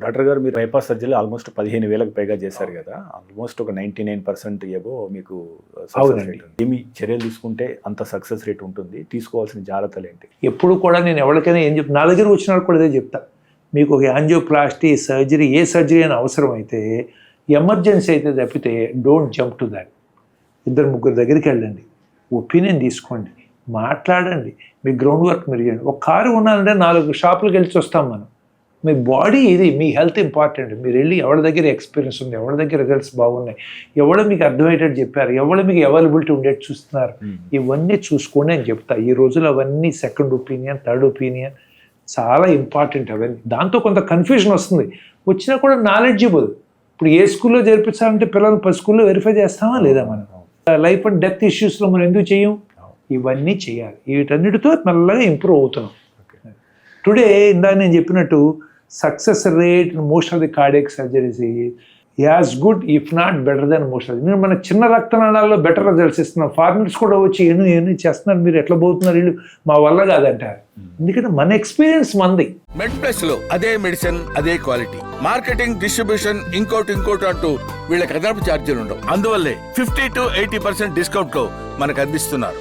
Doctor గారు మీరు bypass surgery almost 15,000కు పైగా చేశారు కదా, ఆల్మోస్ట్ ఒక 99% ఏవో మీకు సక్సెస్ రేట్ ఉంది. ఏమి చర్యలు తీసుకుంటే అంత సక్సెస్ రేట్ ఉంటుంది, తీసుకోవాల్సిన జాగ్రత్తలు ఏంటి? ఎప్పుడు కూడా నేను ఎవరికైనా ఏం చెప్తా, నా దగ్గర వచ్చిన వాళ్ళు కూడా ఇదే చెప్తా. మీకు ఒక యాంజియోప్లాస్టీ సర్జరీ, ఏ సర్జరీ అయినా అవసరం అయితే, ఎమర్జెన్సీ అయితే తప్పితే డోంట్ జంప్ టు దాట్. 2-3 దగ్గరికి వెళ్ళండి, ఒపీనియన్ తీసుకోండి, మాట్లాడండి, మీ గ్రౌండ్ వర్క్ మీరు చేయండి. ఒక కారు ఉన్నానంటే 4 షాపులకు వెళ్ళి వస్తాం మనం. మీ బాడీ ఇది, మీ హెల్త్ ఇంపార్టెంట్. మీరు వెళ్ళి ఎవరి దగ్గర ఎక్స్పీరియన్స్ ఉంది, ఎవరి దగ్గర రిజల్ట్స్ బాగున్నాయి, ఎవరు మీకు అర్థమయ్యేటట్టు చెప్పారు, ఎవరు మీకు అవైలబిలిటీ ఉండేది చూస్తున్నారు, ఇవన్నీ చూసుకోండి అని చెప్తా. ఈ రోజులు అవన్నీ సెకండ్ ఒపీనియన్, థర్డ్ ఒపీనియన్ చాలా ఇంపార్టెంట్. అవన్నీ దాంతో కొంత కన్ఫ్యూజన్ వస్తుంది, వచ్చినా కూడా నాలెడ్జబుల్. ఇప్పుడు ఏ స్కూల్లో చేర్పించాలంటే పిల్లలు స్కూల్లో వెరిఫై చేస్తామా లేదా? మనం లైఫ్ అండ్ డెత్ ఇష్యూస్లో మనం ఎందుకు చేయం? ఇవన్నీ చేయాలి. వీటన్నిటితో మెల్లగా ఇంప్రూవ్ అవుతున్నాం. టుడే ఇందాక నేను చెప్పినట్టు success rate most of the cardiac surgeries as good if not better then most of the. నేను మన చిన్న రక్తనాళాల్లో బెటర్ రిజల్ట్స్ ఇస్తున్నాం. ఫార్మర్స్ కూడా వచ్చి ఎన్ని చేస్తున్నారు, మీరు ఎట్లా పోతున్నారు, వీళ్ళు మా వల్ల కాదంటారు. ఎందుకంటే మన ఎక్స్పీరియన్స్ మంది. మెడ్ ప్లస్ లో అదే మెడిసిన్, అదే క్వాలిటీ, మార్కెటింగ్, డిస్ట్రిబ్యూషన్, ఇంకోటి అంటూ వీళ్ళకి అదనపు ఛార్జీలు ఉండవు. అందువల్లే 50 to 80% డిస్కౌంట్ లో మనకు అందిస్తున్నారు.